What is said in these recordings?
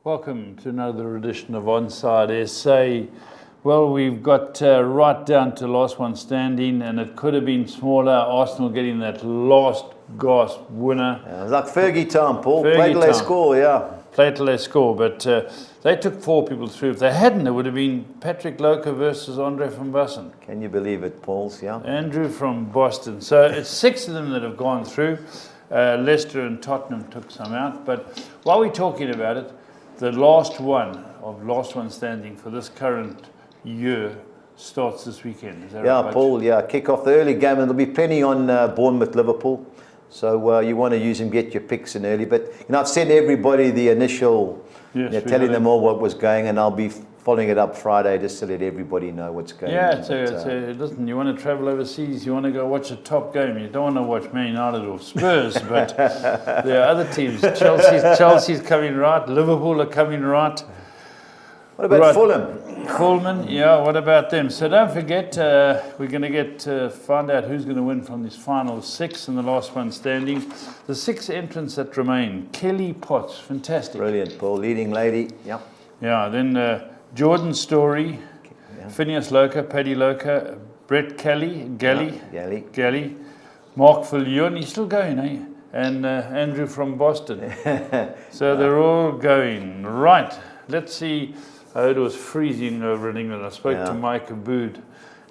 Welcome to another edition of OnSide SA. Well, we've got right down to last one standing, and it could have been smaller. Arsenal getting that last gasp winner. Yeah, it was like Fergie time, Paul. Fergie Play till they time. score, yeah. Play till they score, but they took 4 people through. If they hadn't, it would have been Patrick Loca versus Andre van Basten. Can you believe it, Pauls? Yeah. Andrew from Boston. So it's 6 of them that have gone through. Leicester and Tottenham took some out. But while we're talking about it, the last one standing for this current year starts this weekend. Is that Yeah, right, Paul, yeah. Kick off the early game, and there'll be plenty on Bournemouth, Liverpool. So you want to use them, get your picks in early. But, I've sent everybody the initial, Yes, telling them all what was going, and I'll be following it up Friday just to let everybody know what's going on. Yeah, listen, you want to travel overseas, you want to go watch a top game. You don't want to watch Man United or Spurs, but there are other teams. Chelsea's coming right, Liverpool are coming right. What about Fulham? Fulham, yeah, what about them? So don't forget, we're going to find out who's going to win from these final 6 and the last one standing. The 6 entrants that remain. Kelly Potts, fantastic. Brilliant, Paul. Leading lady, yeah. Yeah, then Jordan Story, yeah. Phineas Loca, Paddy Loca, Brett Galley, Mark Viljoen, he's still going, eh? And Andrew from Boston. So they're all going. Right, let's see. I heard it was freezing over in England. I spoke to Mike Abood.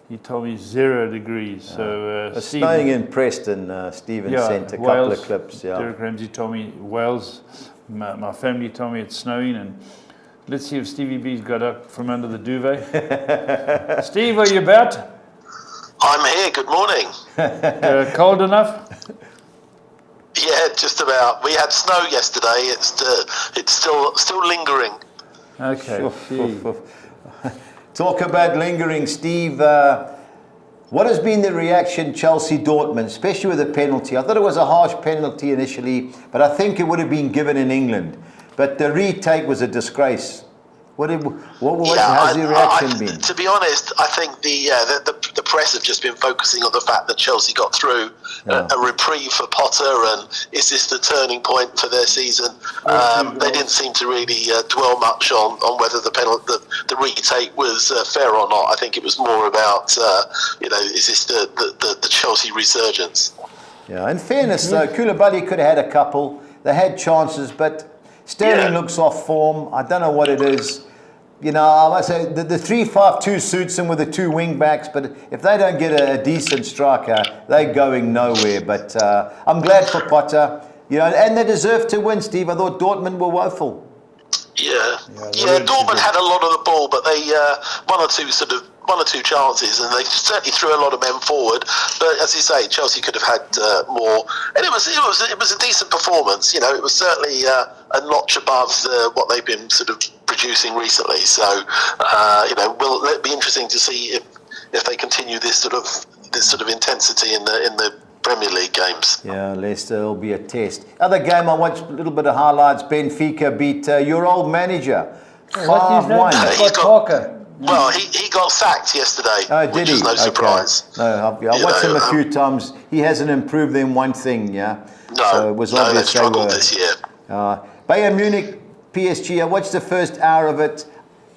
He told me 0 degrees. So it's snowing in Preston. Stephen sent a couple of clips. Yeah. Derek Ramsey told me Wales. My family told me it's snowing, and let's see if Stevie B's got up from under the duvet. Steve, are you about? I'm here. Good morning. Cold enough? Yeah, just about. We had snow yesterday. It's still lingering. Okay. Talk about lingering, Steve. What has been the reaction, Chelsea-Dortmund, especially with the penalty? I thought it was a harsh penalty initially, but I think it would have been given in England. But the retake was a disgrace. What has the reaction been? To be honest, I think the press have just been focusing on the fact that Chelsea got through a reprieve for Potter, and is this the turning point for their season? They didn't seem to really dwell much on whether the retake was fair or not. I think it was more about is this the Chelsea resurgence? Yeah. In fairness, though, Koulibaly could have had a couple. They had chances, but Sterling looks off form. I don't know what it is. I must say the 3-5-2 suits him with the 2 wing backs, but if they don't get a decent striker, they're going nowhere. But I'm glad for Potter, and they deserve to win, Steve. I thought Dortmund were woeful. Yeah, Dortmund had a lot of the ball, but they one or two chances, and they certainly threw a lot of men forward. But as you say, Chelsea could have had more, and it was a decent performance. It was certainly a notch above what they've been sort of producing recently. So it'll be interesting to see if they continue this sort of intensity in the Premier League games. Yeah, Leicester will be a test. Other game I watched a little bit of highlights. Benfica beat your old manager 5-1. Parker. Well, he got sacked yesterday, which is no surprise. No, I watched him a few times. He hasn't improved in one thing, No, so it was obvious they've struggled this year. Bayern Munich, PSG, I watched the first hour of it.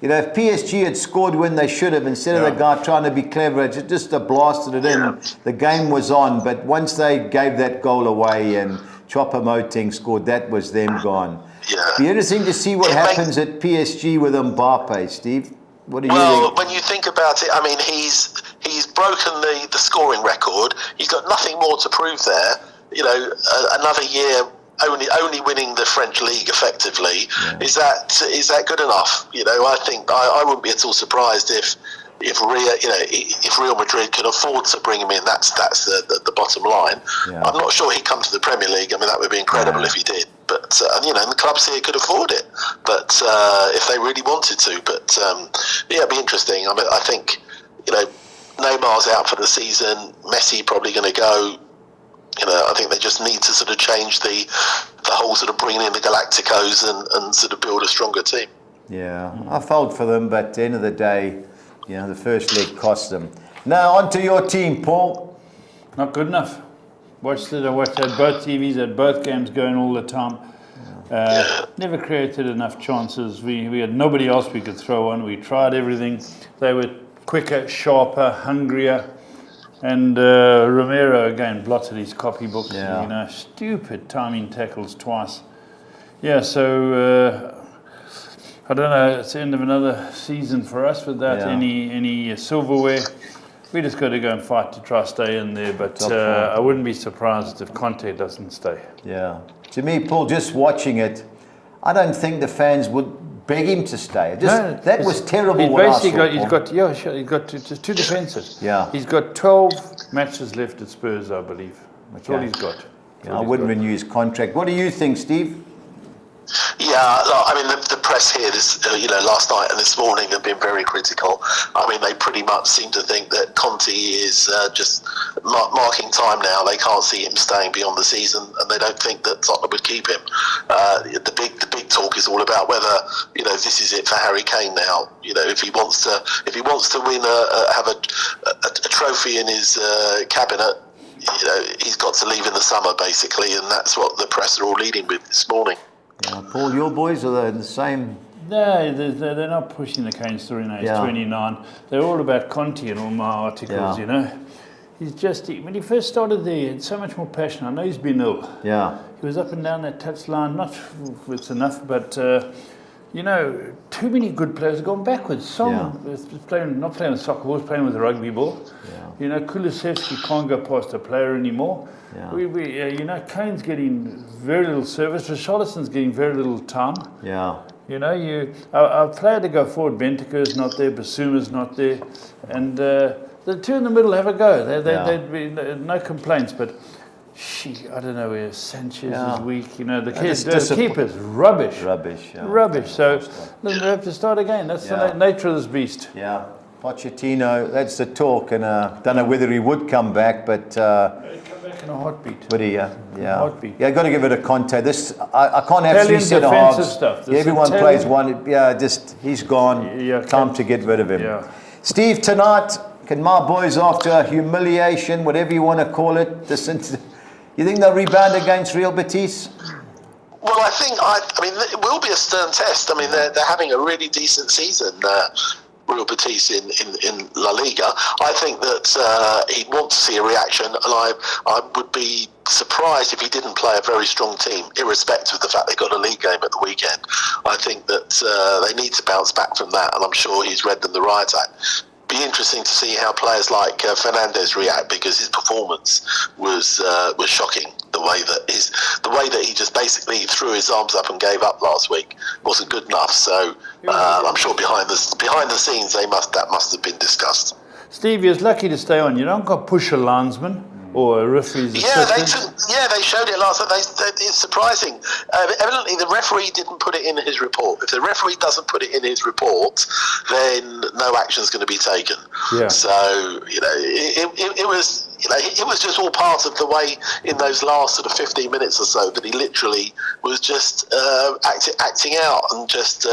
If PSG had scored when they should have, instead of the guy trying to be clever, just blasted it in. The game was on, but once they gave that goal away and Choupo-Moting scored, that was them gone. Yeah. Be interesting to see what happens at PSG with Mbappe, Steve. What do you think? When you think about it, I mean, he's broken the scoring record. He's got nothing more to prove there. Another year only winning the French league effectively. Is that good enough? I think I wouldn't be at all surprised if Real Madrid can afford to bring him in. That's the bottom line. I'm not sure he'd come to the Premier League. I mean, that would be incredible if he did. But the clubs here could afford it. But if they really wanted to. But it'd be interesting. I mean, I think Neymar's out for the season. Messi probably going to go. I think they just need to sort of change the whole sort of bringing in the Galacticos and sort of build a stronger team. Yeah, I felt for them, but at the end of the day, the first leg cost them. Now, on to your team, Paul. Not good enough. I watched both TVs, had both games going all the time. Never created enough chances. We had nobody else we could throw on. We tried everything. They were quicker, sharper, hungrier. And Romero again blotted his copybook. Yeah. You know, stupid timing tackles twice. Yeah, so I don't know. It's the end of another season for us without any silverware. We just got to go and fight to try stay in there. But I wouldn't be surprised if Conte doesn't stay. Yeah. To me, Paul, just watching it, I don't think the fans would beg him to stay. That was terrible. He's got just two defences. Yeah. He's got 12 matches left at Spurs, I believe. That's all he's got. I wouldn't renew his contract. What do you think, Steve? Yeah, I mean the press here, last night and this morning have been very critical. I mean they pretty much seem to think that Conte is just marking time now. They can't see him staying beyond the season, and they don't think that Tottenham would keep him. The big talk is all about whether this is it for Harry Kane now. If he wants to win have a trophy in his cabinet. He's got to leave in the summer basically, and that's what the press are all leading with this morning. Paul, your boys, are they the same? No, they're not pushing the Kane story now. He's 29. They're all about Conte in all my articles, He's just, when he first started there, he had so much more passion. I know he's been ill. Yeah. He was up and down that touchline. Not it's enough, but, too many good players have gone backwards. Song was not playing with soccer balls, playing with a rugby ball. Yeah. Kulusevski can't go past a player anymore. Yeah. Kane's getting very little service. Richarlison's getting very little time. Yeah. Our player to go forward, Bentancur's not there, Basuma's not there, and the two in the middle have a go. They'd be no complaints, but I don't know where Sanchez is weak. The keeper's rubbish. Rubbish. So they have to start again. That's the nature of this beast. Yeah. Pochettino, that's the talk, and don't know whether he would come back, but He'd come back in a heartbeat. Would he? Yeah. Heartbeat. Yeah, got to give it a Conte. This I can't have Italian three centre defensive halves. stuff. Everyone plays one. Yeah, just he's gone. Time to get rid of him. Yeah. Steve, tonight, can my boys, after humiliation, whatever you want to call it, you think they'll rebound against Real Betis? Well, I mean, it will be a stern test. I mean, they're having a really decent season. Real Betis in La Liga. I think that he'd want to see a reaction, and I would be surprised if he didn't play a very strong team, irrespective of the fact they got a league game at the weekend. I think that they need to bounce back from that, and I'm sure he's read them the riot act. Be interesting to see how players like Fernandes react, because his performance was shocking. The way that he just basically threw his arms up and gave up last week wasn't good enough. So I'm sure behind the scenes that must have been discussed. Steve, you're lucky to stay on. You don't got push a linesman or a referee's assistant. They showed it last night. It's surprising. Evidently, the referee didn't put it in his report. If the referee doesn't put it in his report, then no action's going to be taken. Yeah. So it was. It was just all part of the way in those last sort of 15 minutes or so that he literally was just acting out and just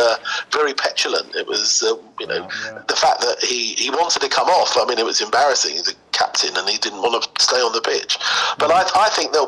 very petulant. It was, the fact that he wanted to come off. I mean, it was embarrassing. He's a captain and he didn't want to stay on the pitch. But I think they'll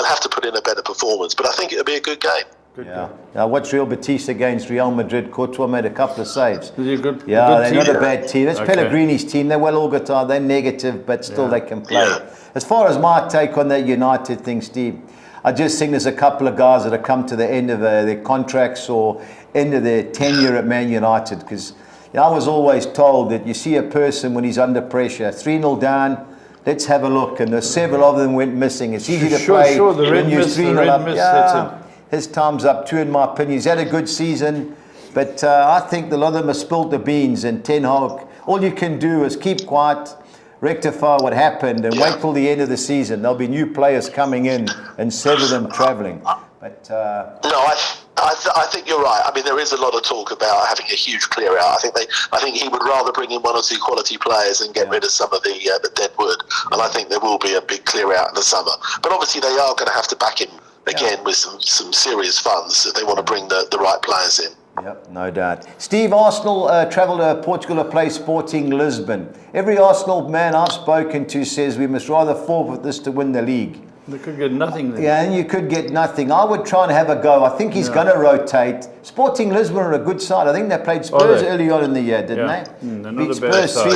have to put in a better performance. But I think it'll be a good game. Now, what's Real Betis against Real Madrid? Courtois made a couple of saves. Is he good? Yeah, they're not a bad team. It's Pellegrini's team. They're well organized. They're negative, but still they can play. Yeah. As far as my take on that United thing, Steve, I just think there's a couple of guys that have come to the end of their contracts or end of their tenure at Man United. Because I was always told that you see a person when he's under pressure, 3-0 down, let's have a look. And there's several of them went missing. It's easy to play when you're 3-0 up. His time's up too, in my opinion. He's had a good season, but I think a lot of them have spilled the beans. And Ten Hag, all you can do is keep quiet, rectify what happened, and wait till the end of the season. There'll be new players coming in and several of them travelling. But I think you're right. I mean, there is a lot of talk about having a huge clear out. I think he would rather bring in one or two quality players and get rid of some of the dead wood. And I think there will be a big clear out in the summer. But obviously, they are going to have to back him again with some serious funds if they want to bring the right players in. Yep, no doubt. Steve, Arsenal travelled to Portugal to play Sporting Lisbon. Every Arsenal man I've spoken to says we must rather forfeit this to win the league. They could get nothing then. Yeah, and you could get nothing. I would try and have a go. I think he's going to rotate. Sporting Lisbon are a good side. I think they played Spurs early on in the year, didn't they? They're not a bad side.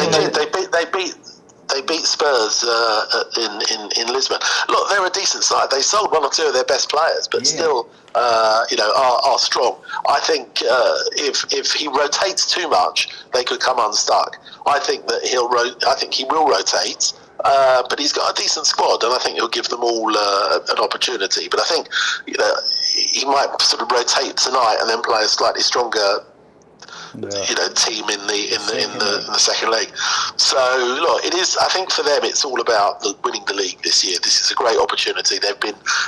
They beat Spurs in Lisbon. Look, they're a decent side. They sold one or two of their best players, but still, are strong. I think if he rotates too much, they could come unstuck. I think that he will rotate. But he's got a decent squad, and I think he'll give them all an opportunity. But I think he might sort of rotate tonight and then play a slightly stronger team in the second leg. So look, it is. I think for them, it's all about winning the league this year. This is a great opportunity. They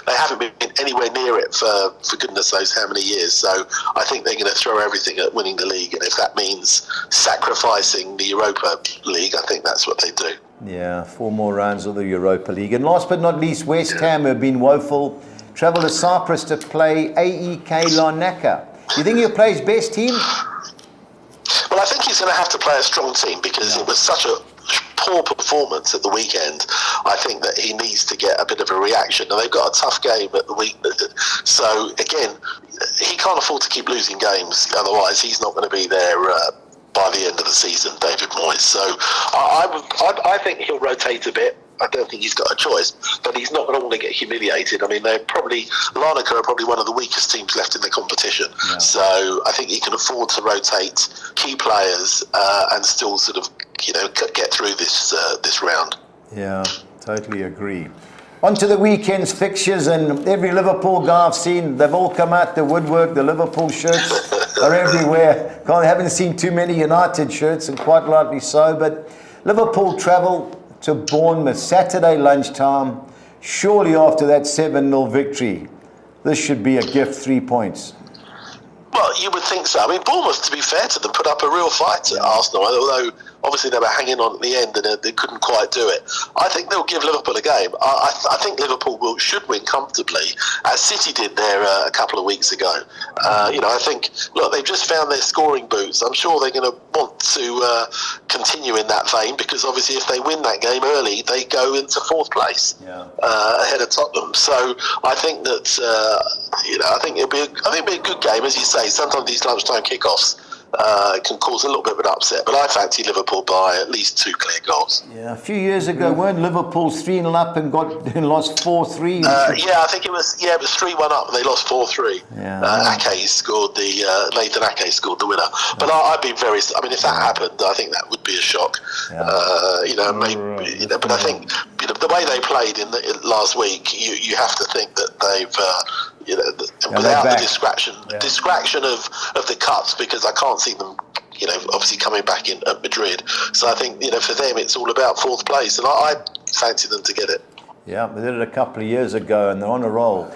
haven't been anywhere near it for goodness knows how many years. So I think they're going to throw everything at winning the league, and if that means sacrificing the Europa League, I think that's what they do. Yeah, 4 more rounds of the Europa League. And last but not least, West Ham have been woeful. Travel to Cyprus to play AEK Larnaca. Do you think he'll play his best team? Well, I think he's going to have to play a strong team because it was such a poor performance at the weekend. I think that he needs to get a bit of a reaction. And they've got a tough game at the week. So, again, he can't afford to keep losing games. Otherwise, he's not going to be there by the end of the season, David Moyes. So I think he'll rotate a bit. I don't think he's got a choice, but he's not going to want to get humiliated. I mean, Larnaca are probably one of the weakest teams left in the competition. Yeah. So I think he can afford to rotate key players and still sort of, get through this round. Yeah, totally agree. On to the weekend's fixtures, and every Liverpool guy I've seen, they've all come out the woodwork. The Liverpool shirts are everywhere. I haven't seen too many United shirts, and quite rightly so. But Liverpool travel to Bournemouth Saturday lunchtime. Surely after that 7-0 victory, this should be a gift, 3 points. Well, you would think so. I mean, Bournemouth, to be fair to them, put up a real fight at Arsenal, although obviously they were hanging on at the end and they couldn't quite do it. I think they'll give Liverpool a game. I think Liverpool should win comfortably, as City did there a couple of weeks ago. I think, look, they've just found their scoring boots. I'm sure they're going to want to continue in that vein because obviously if they win that game early, they go into 4th place ahead of Tottenham. So I think that I think it'll be a good game, as you say. Sometimes these lunchtime kickoffs can cause a little bit of an upset, but I fancy Liverpool by at least 2 clear goals. Yeah, a few years ago, weren't Liverpool 3-0 up and lost 4-3? I think it was 3-1 up and they lost 4-3. Yeah, Ake scored Nathan Ake scored the winner. But I'd be very. I mean, if that happened, I think that would be a shock. Yeah. But I think the way they played in last week, you have to think that they've. Without the distraction of the cuts, because I can't see them, obviously coming back in at Madrid. So I think, for them, it's all about 4th place, and I fancy them to get it. Yeah, they did it a couple of years ago, and they're on a roll.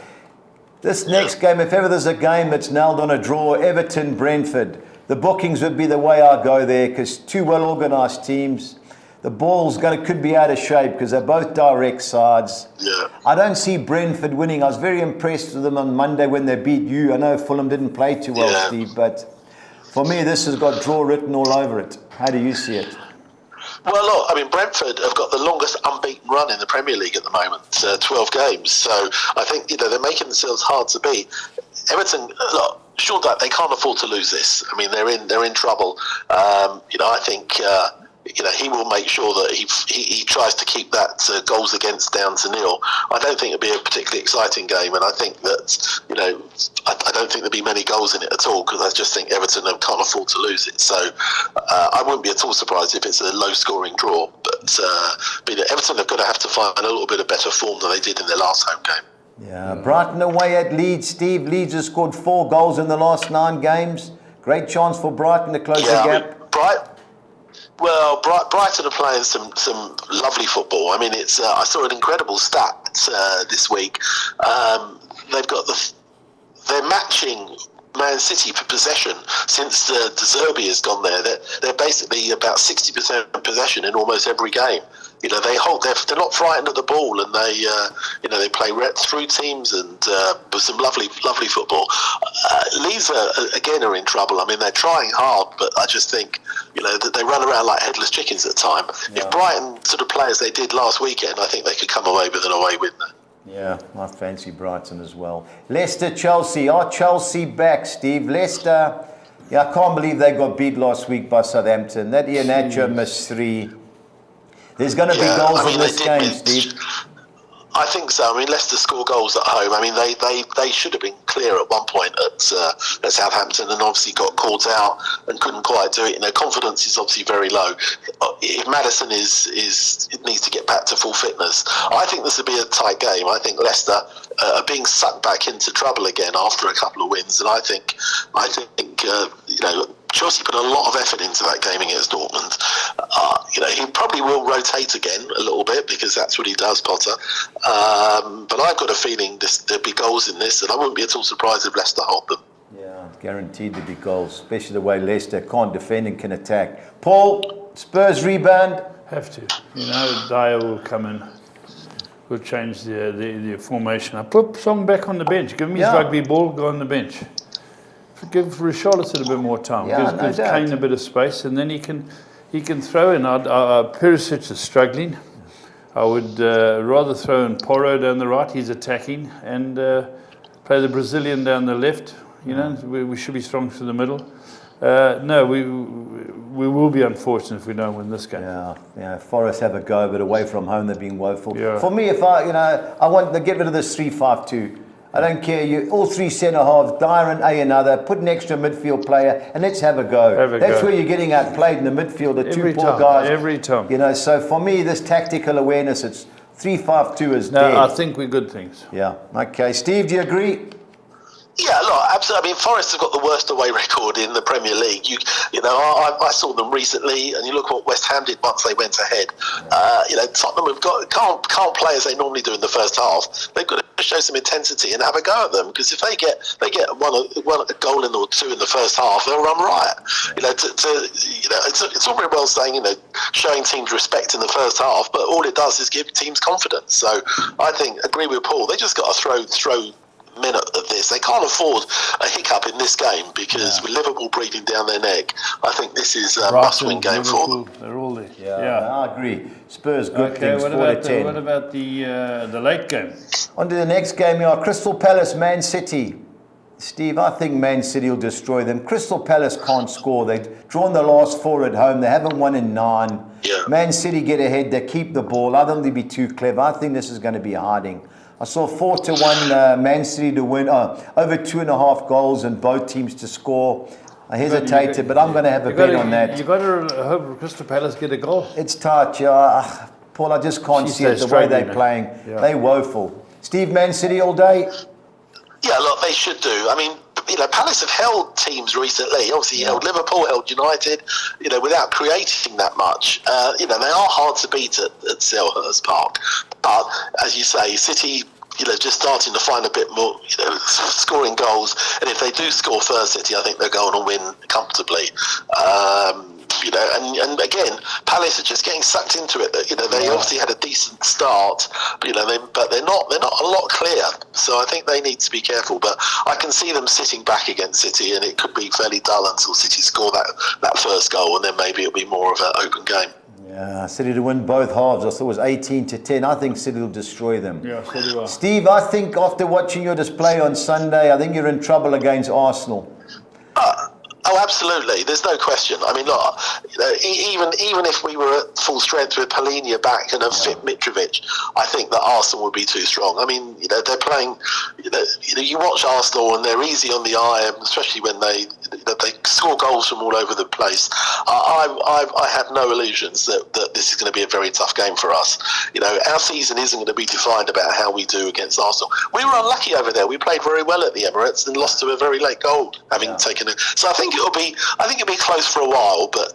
This next game, if ever there's a game that's nailed on a draw, Everton-Brentford, the bookings would be the way I go there, because 2 well-organised teams. The ball's could be out of shape because they're both direct sides. Yeah. I don't see Brentford winning. I was very impressed with them on Monday when they beat you. I know Fulham didn't play too well, Steve, but for me, this has got draw written all over it. How do you see it? Well, look, I mean, Brentford have got the longest unbeaten run in the Premier League at the moment, 12 games. So I think, they're making themselves hard to beat. Everton, look, sure that they can't afford to lose this. I mean, they're in trouble. I think... he will make sure that he tries to keep that goals against down to 0. I don't think it'll be a particularly exciting game, and I think that I don't think there'll be many goals in it at all because I just think Everton can't afford to lose it. So I wouldn't be at all surprised if it's a low-scoring draw. But Everton are going to have to find a little bit of better form than they did in their last home game. Yeah, Brighton away at Leeds, Steve. Leeds has scored 4 goals in the last 9 games. Great chance for Brighton to close the gap. Brighton are playing some lovely football. I mean, it's I saw an incredible stat this week. They're matching Man City for possession since De Zerbi has gone there. They're basically about 60% possession in almost every game. They're not frightened of the ball, and they play through teams and with some lovely football. Leeds are in trouble. I mean, they're trying hard, but I just think that they run around like headless chickens at time. Yeah. If Brighton sort of play as they did last weekend, I think they could come away with an away win there. Yeah, I fancy Brighton as well. Leicester-Chelsea. Are Chelsea back, Steve? Leicester, I can't believe they got beat last week by Southampton. That Iheanacho missed 3. There's going to be goals in this game, Steve. I think so. I mean, Leicester score goals at home. I mean, they should have been clear at one point at Southampton, and obviously got caught out and couldn't quite do it. Confidence is obviously very low. If Maddison needs to get back to full fitness, I think this will be a tight game. I think Leicester are being sucked back into trouble again after a couple of wins, and I think Chelsea put a lot of effort into that game against Dortmund. He probably will rotate again a little bit because that's what he does, Potter. But I've got a feeling there'll be goals in this, and I wouldn't be at all surprised if Leicester hold them. Yeah, guaranteed to be goals, especially the way Leicester can't defend and can attack. Paul, Spurs rebound? Have to. Dyer will come in. We'll change the formation. I put Song back on the bench. Give him his rugby ball, go on the bench. Give Richarlison a bit more time. Gives Kane a bit of space, and then he can throw in. Perisic is struggling. I would rather throw in Porro down the right. He's attacking, and play the Brazilian down the left. We should be strong through the middle. No, we will be unfortunate if we don't win this game. Yeah. Forest have a go, but away from home they're being woeful. Yeah. For me, if I want to get rid of this 3-5-2. I don't care. All 3 centre halves, Dyer and another. Put an extra midfield player, and let's have a go. That's where you're getting outplayed in the midfield. The two poor guys. Every time. So for me, this tactical awareness, it's 3-5-2 is dead. No, I think we're good things. Yeah. Okay. Steve, do you agree? Yeah, look, absolutely. I mean, Forest have got the worst away record in the Premier League. I saw them recently, and you look what West Ham did once they went ahead. Tottenham have can't play as they normally do in the first half. They've got to show some intensity and have a go at them, because if they get a goal in or 2 in the first half, they'll run riot. It's all very well saying showing teams respect in the first half, but all it does is give teams confidence. So I agree with Paul. They just got to throw minute of this. They can't afford a hiccup in this game, because with Liverpool breathing down their neck, I think this is a must-win game for them. They're all there. Yeah, I agree. Spurs good things. What about the late game? On to the next game, Crystal Palace, Man City. Steve, I think Man City will destroy them. Crystal Palace can't score. They've drawn the last 4 at home. They haven't won in 9. Yeah. Man City get ahead. They keep the ball. I don't think they'll be too clever. I think this is going to be harding. I saw 4-1 Man City to win, over 2.5 goals and both teams to score. I hesitated, but I'm going to have a bet on that. You've got to hope Crystal Palace get a goal. It's tight, Paul, I just can't see it the way they're playing. Yeah. They're woeful. Steve, Man City all day? Yeah, look, they should do. I mean, Palace have held teams recently. Obviously, held Liverpool, held United, without creating that much. They are hard to beat at Selhurst Park. But, as you say, City, just starting to find a bit more, scoring goals. And if they do score first, City, I think they're going to win comfortably. And again, Palace are just getting sucked into it. They obviously had a decent start, but they're not a lot clear. So I think they need to be careful. But I can see them sitting back against City, and it could be fairly dull until City score that first goal, and then maybe it'll be more of an open game. Yeah, City to win both halves. I thought it was 18-10. I think City will destroy them. Yeah, so do I. Steve, I think after watching your display on Sunday, I think you're in trouble against Arsenal. Oh, absolutely. There's no question. I mean, look, even if we were at full strength with Palhinha back and a fit Mitrovic, I think that Arsenal would be too strong. I mean, they're playing. You watch Arsenal and they're easy on the eye, especially when they score goals from all over the place. I have no illusions that this is going to be a very tough game for us. Our season isn't going to be defined about how we do against Arsenal. We were unlucky over there. We played very well at the Emirates and lost to a very late goal, having taken it. So I think it'll be close for a while, but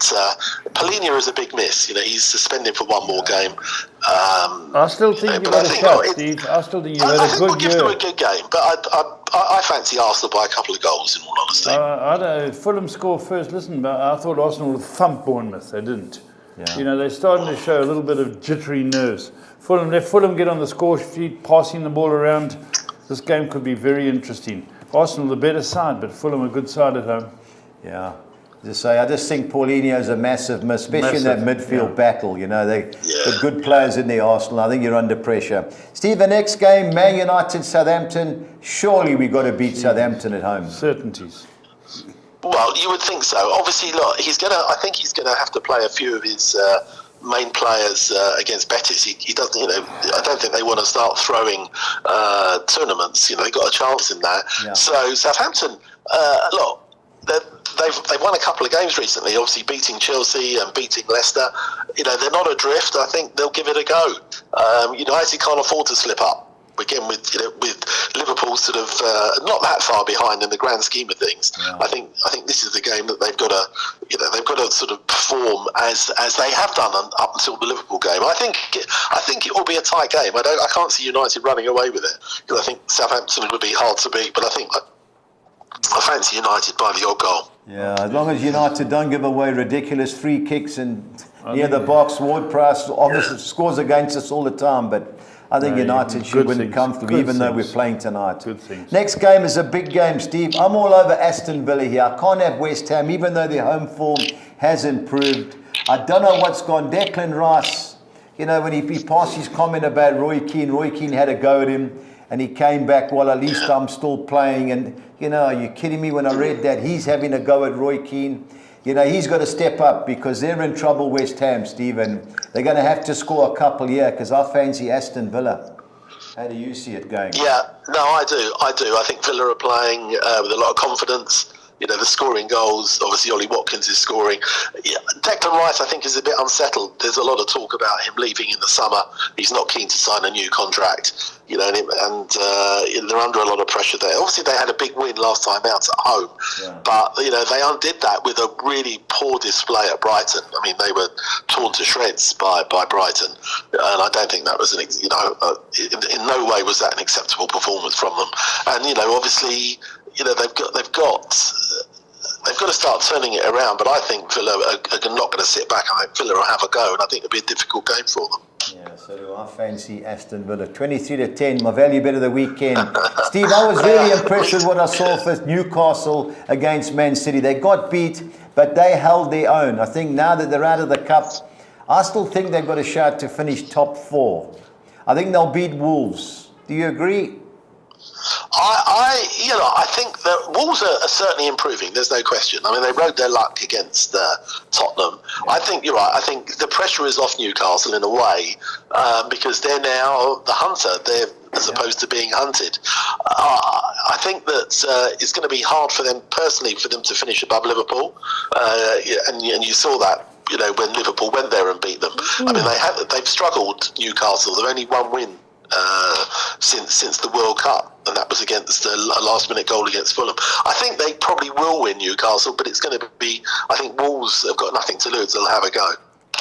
Palhinha is a big miss. He's suspended for one more game. I still think you've got a shot, Steve. I still think you've got a good year. I think we'll give them a good game, but I fancy Arsenal by a couple of goals, in all honesty. I don't know. Fulham scored first. Listen, but I thought Arsenal would thump Bournemouth. They didn't. Yeah. They're starting to show a little bit of jittery nerves. Let Fulham get on the score sheet, passing the ball around. This game could be very interesting. Arsenal the better side, but Fulham a good side at home. Yeah. As I say, I just think Paulinho's a massive miss, especially in that midfield battle. You know, they've good players in the Arsenal. I think you're under pressure. Steve, the next game, Man United, Southampton. Surely we got to beat Southampton at home. Certainties. Well, you would think so. Obviously, look, I think he's gonna have to play a few of his main players against Betis. He doesn't, I don't think they want to start throwing tournaments. They got a chance in that. Yeah. So Southampton, look, they've won a couple of games recently. Obviously, beating Chelsea and beating Leicester. They're not adrift. I think they'll give it a go. United can't afford to slip up. Again, with Liverpool sort of not that far behind in the grand scheme of things, I think this is the game that they've got to sort of perform as they have done up until the Liverpool game. I think it will be a tight game. I can't see United running away with it, because I think Southampton would be hard to beat. But I fancy United by the odd goal. Yeah, as long as United don't give away ridiculous free kicks and near the box, Ward-Prowse obviously scores against us all the time, but I think United should win comfortably, even though we're playing tonight. Good things. Next game is a big game, Steve. I'm all over Aston Villa here. I can't have West Ham, even though their home form has improved. I don't know what's gone. Declan Rice, when he passed his comment about Roy Keane had a go at him, and he came back, well, at least I'm still playing. And, are you kidding me when I read that? He's having a go at Roy Keane. He's got to step up, because they're in trouble, West Ham, Steve, and they're going to have to score a couple here, because I fancy Aston Villa. How do you see it going? Yeah, no, I do. I think Villa are playing with a lot of confidence. They're scoring goals. Obviously, Ollie Watkins is scoring. Yeah, Declan Rice, I think, is a bit unsettled. There's a lot of talk about him leaving in the summer. He's not keen to sign a new contract. And they're under a lot of pressure there. Obviously, they had a big win last time out at home, but they undid that with a really poor display at Brighton. I mean, they were torn to shreds by Brighton, and I don't think that was in no way was that an acceptable performance from them. And obviously, they've got to start turning it around, but I think Villa are not going to sit back. I think Villa will have a go, and I think it'll be a difficult game for them. Yeah, so do I fancy Aston Villa. 23-10, my value bet of the weekend. Steve, I was really impressed with what I saw for Newcastle against Man City. They got beat, but they held their own. I think now that they're out of the cup, I still think they've got a shot to finish top 4. I think they'll beat Wolves. Do you agree? I think that Wolves are certainly improving. There's no question. I mean, they rode their luck against Tottenham. Yeah. I think you're right. I think the pressure is off Newcastle in a way, because they're now the hunter. They're as opposed to being hunted. I think that it's going to be hard for them personally for them to finish above Liverpool, and you saw that. When Liverpool went there and beat them. I mean, they've struggled. Newcastle. They've only one win since the World Cup, and that was against a last-minute goal against Fulham. I think they probably will win Newcastle, but it's going to be. I think Wolves have got nothing to lose; they'll have a go.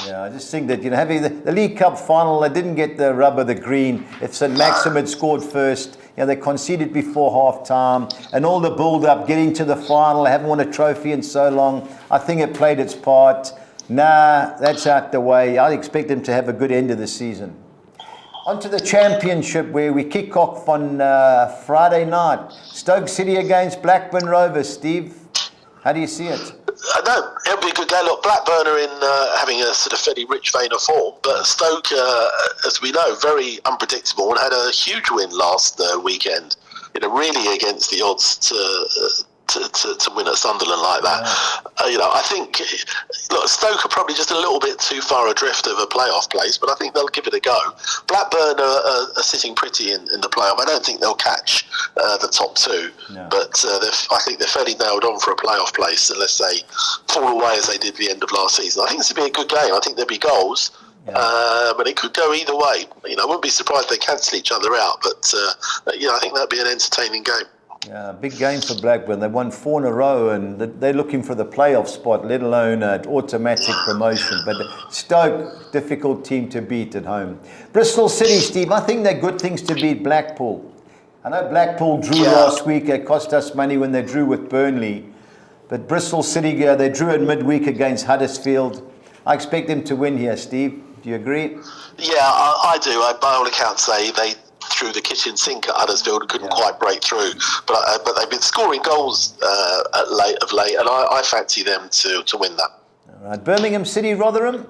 Yeah, I just think that having the League Cup final, they didn't get the rub of the green. If St Maxim had scored first, they conceded before half-time, and all the build-up, getting to the final, haven't won a trophy in so long. I think it played its part. Nah, that's out the way. I expect them to have a good end of the season. On to the Championship, where we kick off on Friday night. Stoke City against Blackburn Rovers. Steve, how do you see it? No, it'll be a good game. Look, Blackburn are in having a sort of fairly rich vein of form, but Stoke, as we know, very unpredictable and had a huge win last weekend. Really against the odds to win at Sunderland like that. I think Stoke are probably just a little bit too far adrift of a playoff place, but I think they'll give it a go. Blackburn are sitting pretty in the playoff. I don't think they'll catch the top 2, but I think they're fairly nailed on for a playoff place unless they fall away as they did the end of last season. I think this will be a good game. I think there'll be goals. But it could go either way. I wouldn't be surprised if they cancel each other out, but I think that'd be an entertaining game. Yeah, big game for Blackburn. They won 4 in a row, and they're looking for the playoff spot, let alone automatic promotion. But Stoke, difficult team to beat at home. Bristol City, Steve, I think they're good things to beat Blackpool. I know Blackpool drew last week. It cost us money when they drew with Burnley. But Bristol City, they drew in midweek against Huddersfield. I expect them to win here, Steve. Do you agree? Yeah, I do. By all accounts, they through the kitchen sink at Huddersfield and couldn't quite break through. But they've been scoring goals of late, and I fancy them to win that. All right, Birmingham City, Rotherham.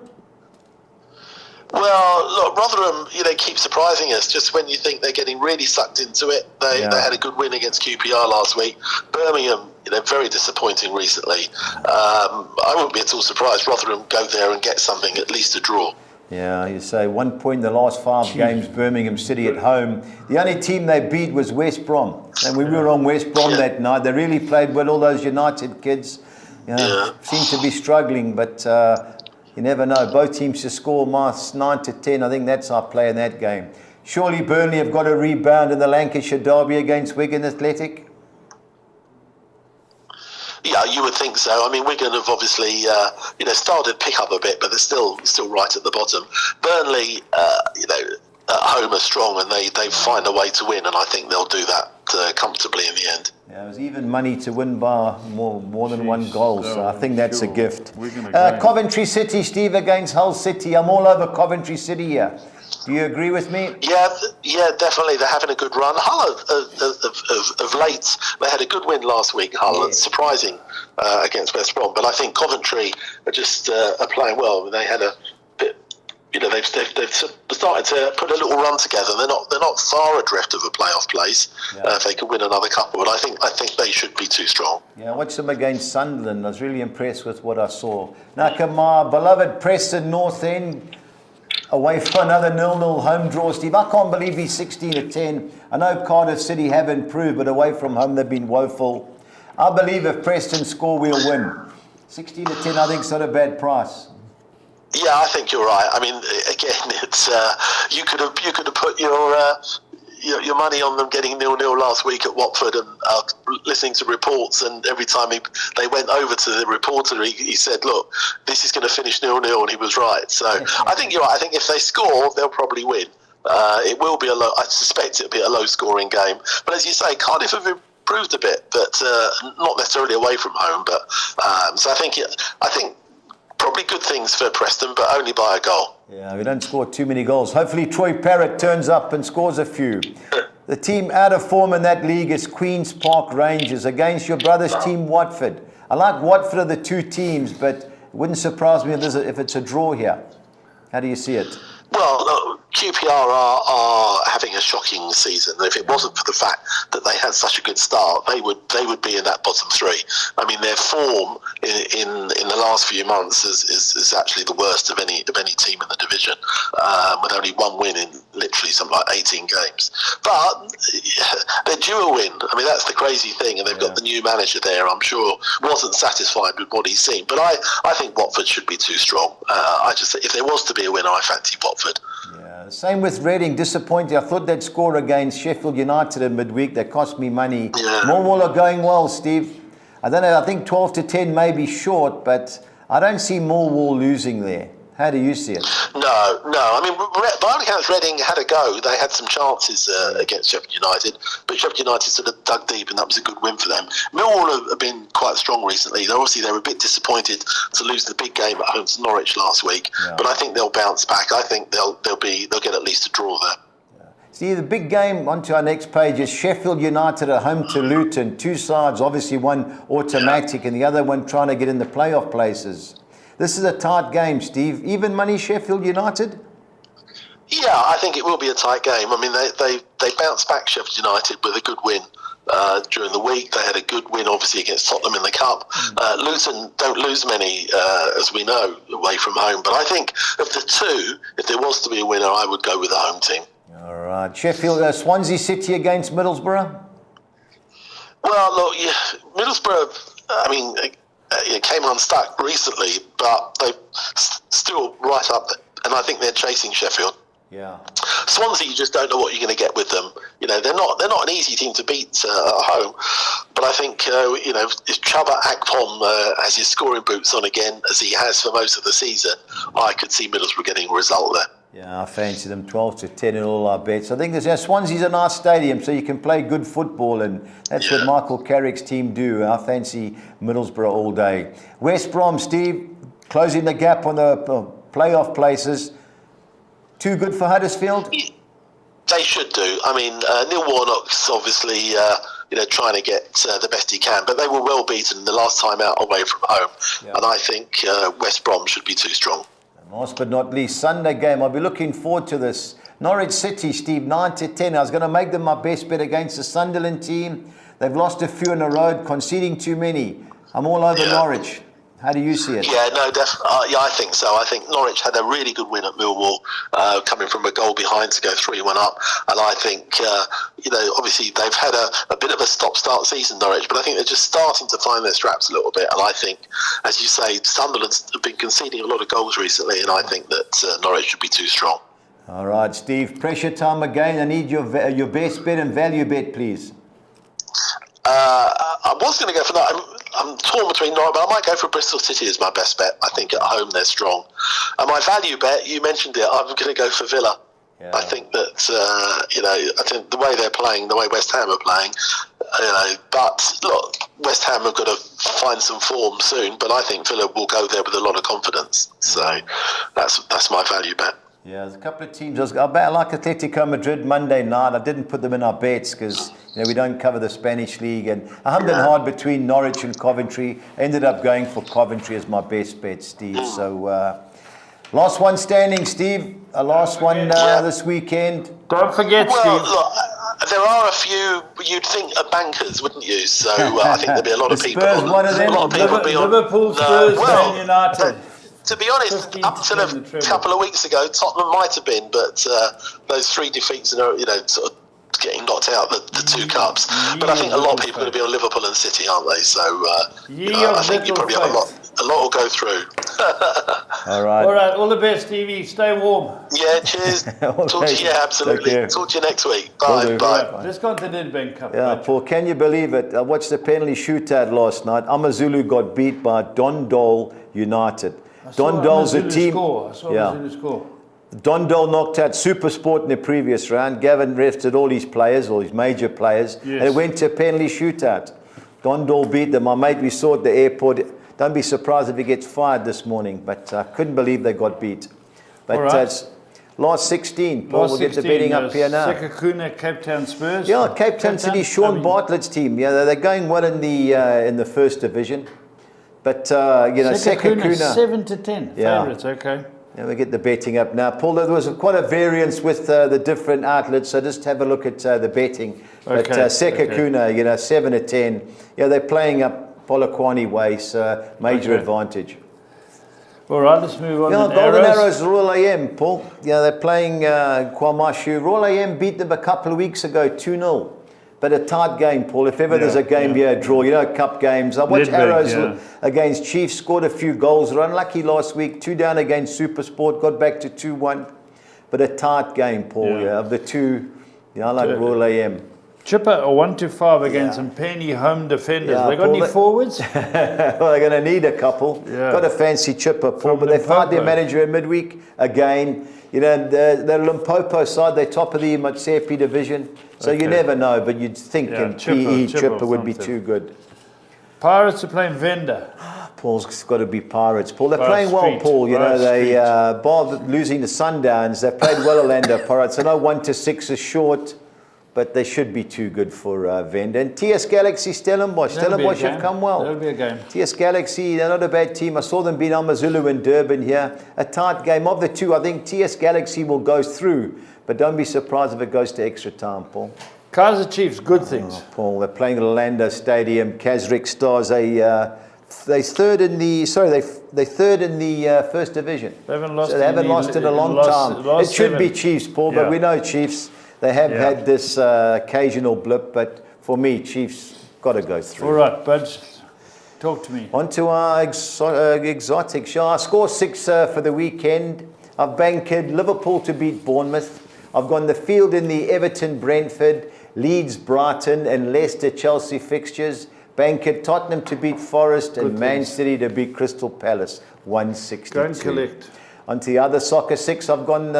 Well, look, Rotherham, keep surprising us. Just when you think they're getting really sucked into it, they had a good win against QPR last week. Birmingham, very disappointing recently. I wouldn't be at all surprised Rotherham go there and get something, at least a draw. Yeah, you say 1 point in the last 5 games, Birmingham City at home. The only team they beat was West Brom. And we were on West Brom that night. They really played well, all those United kids. Seem to be struggling, but you never know. Both teams to score 9-10. I think that's our play in that game. Surely Burnley have got a rebound in the Lancashire derby against Wigan Athletic? Yeah, you would think so. I mean, Wigan have obviously, started to pick up a bit, but they're still right at the bottom. Burnley, at home are strong, and they find a way to win, and I think they'll do that comfortably in the end. Yeah, it was even money to win by more than one goal, so I think that's a gift. Coventry Coventry City, Steve, against Hull City. I'm all over Coventry City here. Do you agree with me? Yeah, definitely. They're having a good run. Hull, of late, they had a good win last week, Hull, surprising against West Brom. But I think Coventry are just are playing well. They had a bit, they've started to put a little run together. They're not far adrift of a playoff place. If they can win another couple, but I think they should be too strong. Yeah, I watched them against Sunderland. I was really impressed with what I saw. Now, my beloved Preston North End, away for another 0-0 home draw, Steve. I can't believe he's 16-10. I know Cardiff City have improved, but away from home they've been woeful. I believe if Preston score, we'll win. 16-10, I think, is not a bad price. Yeah, I think you're right. I mean, again, it's you could have put your money on them getting 0-0 last week at Watford, and listening to reports, and every time they went over to the reporter, he said, look, this is going to finish 0-0, and he was right. So I think you're right. I think if they score, they'll probably win. It will be I suspect it'll be a low-scoring game. But as you say, Cardiff have improved a bit, but not necessarily away from home. But so I think probably good things for Preston, but only by a goal. Yeah, we don't score too many goals. Hopefully Troy Parrott turns up and scores a few. The team out of form in that league is Queen's Park Rangers against your brother's team, Watford. I like Watford of the two teams, but it wouldn't surprise me if it's a draw here. How do you see it? Well, QPR are having a shocking season. If it wasn't for the fact that they had such a good start, they would be in that bottom three. I mean, their form in the last few months is actually the worst of any team in the division, with only one win in literally something like 18 games. But they're due a win. I mean, that's the crazy thing, and they've got the new manager there. I'm sure wasn't satisfied with what he's seen, but I think Watford should be too strong. I just think if there was to be a winner, I fancy Watford. Yeah, same with Reading. Disappointing. I thought they'd score against Sheffield United in midweek. That cost me money. Yeah. Millwall are going well, Steve. I don't know. I think 12-10 may be short, but I don't see Millwall losing there. How do you see it? No. I mean, by all accounts, Reading had a go. They had some chances against Sheffield United, but Sheffield United sort of dug deep, and that was a good win for them. Millwall have been quite strong recently. They were a bit disappointed to lose the big game at home to Norwich last week, but I think they'll bounce back. I think they'll get at least a draw there. See, the big game onto our next page is Sheffield United at home to Luton. Two sides, obviously one automatic and the other one trying to get in the playoff places. This is a tight game, Steve. Even money Sheffield United? Yeah, I think it will be a tight game. I mean, they bounced back Sheffield United with a good win during the week. They had a good win, obviously, against Tottenham in the Cup. Luton don't lose many, as we know, away from home. But I think of the two, if there was to be a winner, I would go with the home team. All right. Sheffield, Swansea City against Middlesbrough? Well, look, Middlesbrough, I mean, it came unstuck recently, but they're still right up there, and I think they're chasing Sheffield. Yeah. Swansea, you just don't know what you're going to get with them. They're not an easy team to beat at home, but I think if Chuba Akpom has his scoring boots on again, as he has for most of the season, I could see Middlesbrough getting a result there. Yeah, I fancy them 12-10 in all our bets. I think Swansea's a nice stadium, so you can play good football, and that's what Michael Carrick's team do. I fancy Middlesbrough all day. West Brom, Steve, closing the gap on the playoff places. Too good for Huddersfield? They should do. I mean, Neil Warnock's obviously, trying to get the best he can, but they were well beaten the last time out away from home. Yeah. And I think West Brom should be too strong. And last but not least, Sunday game. I'll be looking forward to this. Norwich City, Steve, 9-10. I was going to make them my best bet against the Sunderland team. They've lost a few in a row, conceding too many. I'm all over Norwich. How do you see it? Yeah, no, definitely. I think so. I think Norwich had a really good win at Millwall, coming from a goal behind to go 3-1 up. And I think, obviously they've had a bit of a stop-start season, Norwich, but I think they're just starting to find their straps a little bit. And I think, as you say, Sunderland's been conceding a lot of goals recently, and I think that Norwich should be too strong. All right, Steve, pressure time again. I need your best bet and value bet, please. I was going to go for that. I'm torn between Norwich, but I might go for Bristol City as my best bet. I think at home they're strong. And my value bet, you mentioned it, I'm going to go for Villa. Yeah. I think that, I think the way they're playing, the way West Ham are playing, but look, West Ham have got to find some form soon, but I think Villa will go there with a lot of confidence. So that's my value bet. Yeah, there's a couple of teams. I bet I like Atletico Madrid Monday night. I didn't put them in our bets because we don't cover the Spanish league. And I hummed and hard between Norwich and Coventry. Ended up going for Coventry as my best bet, Steve. So last one standing, Steve. Last one this weekend. Don't forget, Steve. Look, there are a few you'd think are bankers, wouldn't you? So I think there'll be a lot of people. Spurs, one of them. Liverpool, Spurs, Man United. To be honest, up until a couple of weeks ago, Tottenham might have been, but those 3 defeats and sort of getting knocked out the 2 cups. But I think a lot of people are going to be on Liverpool and City, aren't they? So I think you probably have a lot will go through. All right. All the best, Stevie. Stay warm. Yeah, cheers. Talk to you. Yeah, absolutely. Talk to you next week. Bye. Bye. Let's go on to the Nedbank Cup. Yeah, Paul, can you believe it? I watched the penalty shootout last night. Amazulu got beat by Dondol United. Dondol's a team. I saw Amazulu score. Dondol knocked out Supersport in the previous round. Gavin rested all his players, all his major players, and it went to a penalty shootout. Dondol beat them. My mate, we saw at the airport. Don't be surprised if he gets fired this morning, but I couldn't believe they got beat. But it's last 16. Paul, we'll get the betting up here now. Sekhukhune, Cape Town Spurs. Yeah, Cape Town City, Sean Bartlett's team. Yeah, they're going well in the first division. But, Sekhukhune 7-10 favourites, okay. Yeah, we get the betting up now. Paul, there was quite a variance with the different outlets, so just have a look at the betting. But Sekhukhune, 7-10. Yeah, they're playing up Polokwane way, so major advantage. All right, let's move on. Golden Arrows, Royal AM, Paul. Yeah, they're playing KwaMashu. Royal AM beat them a couple of weeks ago, 2-0. But a tight game, Paul. If ever there's a game here, a draw. Cup games. I watched Arrows against Chiefs, scored a few goals. Were unlucky last week. 2 down against Supersport, got back to 2-1. But a tight game, Paul. Yeah, of the two, I like Royal AM. Chipper, a 1-5 against some penny home defenders. They got any forwards? Well, they're going to need a couple. Yeah. Got a fancy Chipper, Paul. But they fired their manager in midweek again. The Limpopo side, they're top of the Motsepe division. So you never know, but you'd think Chipper would be too good. Pirates are playing Venda. Paul's got to be Pirates. Paul, they're playing well, Paul. They bar losing the Sundowns. They played well, Orlando Pirates. I know 1-6 is short, but they should be too good for Venda. And TS Galaxy, Stellenbosch. Stellenbosch have come well. That'll be a game. TS Galaxy, they're not a bad team. I saw them beat Amazulu and Durban here. A tight game. Of the two, I think TS Galaxy will go through. But don't be surprised if it goes to extra time, Paul. Kaizer Chiefs, good things. Paul, they're playing at Orlando Stadium. Kazrick Stars, they're third in the first division. They haven't lost. They haven't lost in a long time. It should be Chiefs, Paul, but we know Chiefs. They have had this occasional blip, but for me, Chiefs got to go through. All right, Budge, talk to me. On to our exotic show. I score 6 for the weekend. I've banked Liverpool to beat Bournemouth. I've gone the field in the Everton, Brentford, Leeds, Brighton, and Leicester, Chelsea fixtures. Banked Tottenham to beat Forest and Man City to beat Crystal Palace, 162. Go and collect. On to the other soccer 6, I've gone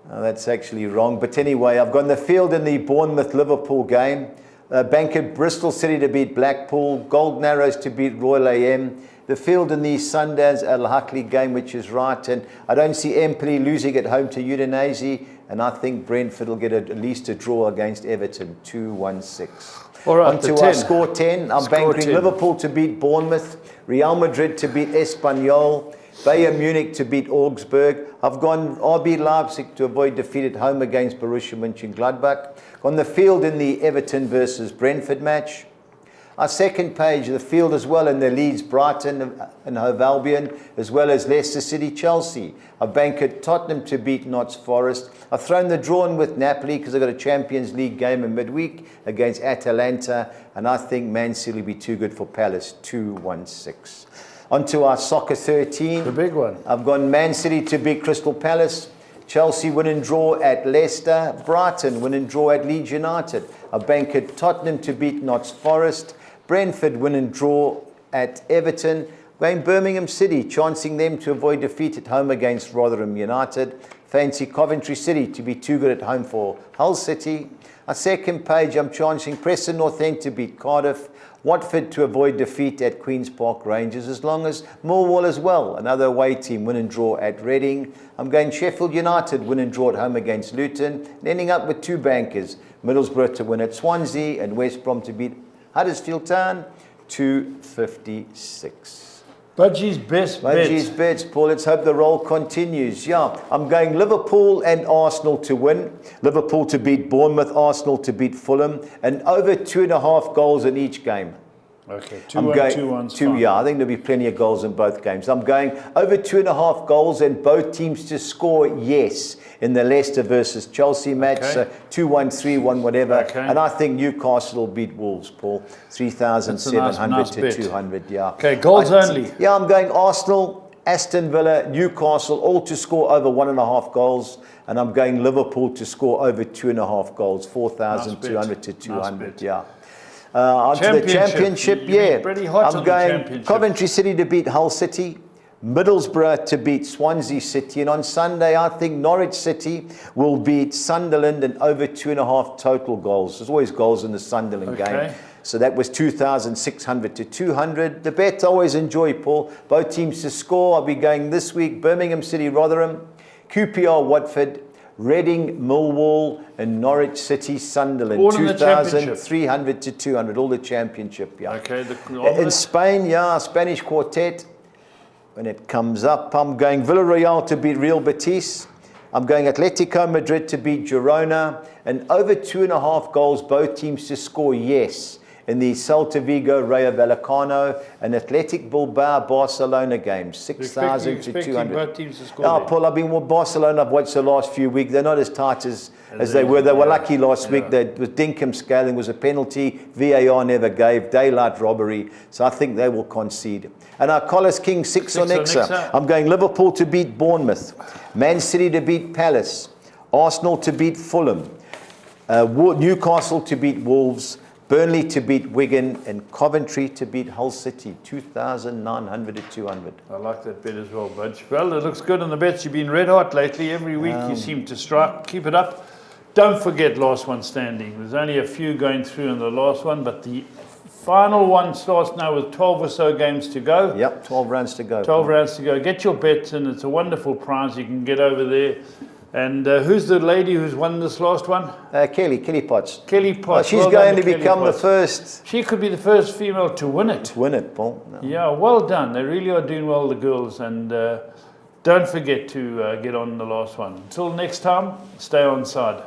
that's actually wrong. But anyway, I've gone the field in the Bournemouth-Liverpool game. Banker Bristol City to beat Blackpool, Golden Arrows to beat Royal AM, the field in the Sundance Al Hakli game, which is right, and I don't see Empoli losing at home to Udinese, and I think Brentford will get at least a draw against Everton, 2-1-6. All right, On to our score 10. I'm banking Liverpool to beat Bournemouth, Real Madrid to beat Espanyol, Bayern Munich to beat Augsburg. I've gone RB Leipzig to avoid defeat at home against Borussia Mönchengladbach. On the field in the Everton versus Brentford match. Our second page, the field as well in the Leeds, Brighton and Hove Albion, as well as Leicester City, Chelsea. I've banked Tottenham to beat Notts Forest. I've thrown the draw in with Napoli because they've got a Champions League game in midweek against Atalanta, and I think Man City will be too good for Palace, 2-1-6. On to our Soccer 13. The big one. I've gone Man City to beat Crystal Palace. Chelsea win and draw at Leicester. Brighton win and draw at Leeds United. I've banked Tottenham to beat Notts Forest. Brentford win and draw at Everton. Going Birmingham City, chancing them to avoid defeat at home against Rotherham United. Fancy Coventry City to be too good at home for Hull City. Our second page, I'm chancing Preston North End to beat Cardiff. Watford to avoid defeat at Queen's Park Rangers, as long as Millwall as well, another away team, win and draw at Reading. I'm going Sheffield United, win and draw at home against Luton. And ending up with two bankers, Middlesbrough to win at Swansea and West Brom to beat Huddersfield Town, 256. Budgie's best bet. Budgie's bets, Paul. Let's hope the roll continues. Yeah, I'm going Liverpool and Arsenal to win. Liverpool to beat Bournemouth, Arsenal to beat Fulham, and over 2.5 goals in each game. Okay, 2-1. Yeah, I think there'll be plenty of goals in both games. I'm going over 2.5 goals and both teams to score, yes, in the Leicester versus Chelsea match. Okay. So 2-1, 3-1, whatever. Okay. And I think Newcastle will beat Wolves, Paul. 3,700 nice to bet. 200, yeah. Okay, goals only. Yeah, I'm going Arsenal, Aston Villa, Newcastle, all to score over 1.5 goals. And I'm going Liverpool to score over 2.5 goals, 4,200 to 200, nice yeah. Onto the championship, yeah. Pretty hot I'm on going the championship. Coventry City to beat Hull City, Middlesbrough to beat Swansea City, and on Sunday I think Norwich City will beat Sunderland and over 2.5 total goals. There's always goals in the Sunderland game. So that was 2,600 to 200. The bet I always enjoy, Paul. Both teams to score. I'll be going this week, Birmingham City, Rotherham, QPR, Watford, Reading, Millwall, and Norwich City, Sunderland. All in the championship. 2,300 to 200, all the championship, yeah. Okay. In Spain, yeah, Spanish quartet. When it comes up, I'm going Villarreal to beat Real Betis. I'm going Atletico Madrid to beat Girona. And over 2.5 goals, both teams to score, yes, in the Celta Vigo, Rayo Vallecano, and Athletic Bilbao, Barcelona games, 6,000 to 200. Both teams to score. Oh, Paul, I've been with Barcelona. I've watched the last few weeks. They're not as tight as they were. They were lucky last week. With Dinkum scaling was a penalty. VAR never gave. Daylight robbery. So I think they will concede. And our Collis King 6 on Nexa. I'm going Liverpool to beat Bournemouth, Man City to beat Palace, Arsenal to beat Fulham, Newcastle to beat Wolves, Burnley to beat Wigan, and Coventry to beat Hull City, 2,900 to 200. I like that bet as well, Budge. Well, it looks good on the bets. You've been red hot lately. Every week you seem to strike. Keep it up. Don't forget last one standing. There's only a few going through in the last one, but the final one starts now with 12 or so games to go. Yep, 12 rounds to go. 12 rounds to go. Get your bets in. It's a wonderful prize. You can get over there. And who's the lady who's won this last one? Kelly Potts. Kelly Potts. She's going to become the first. She could be the first female to win it. To win it, Paul. No. Yeah, well done. They really are doing well, the girls. And don't forget to get on the last one. Until next time, stay on side.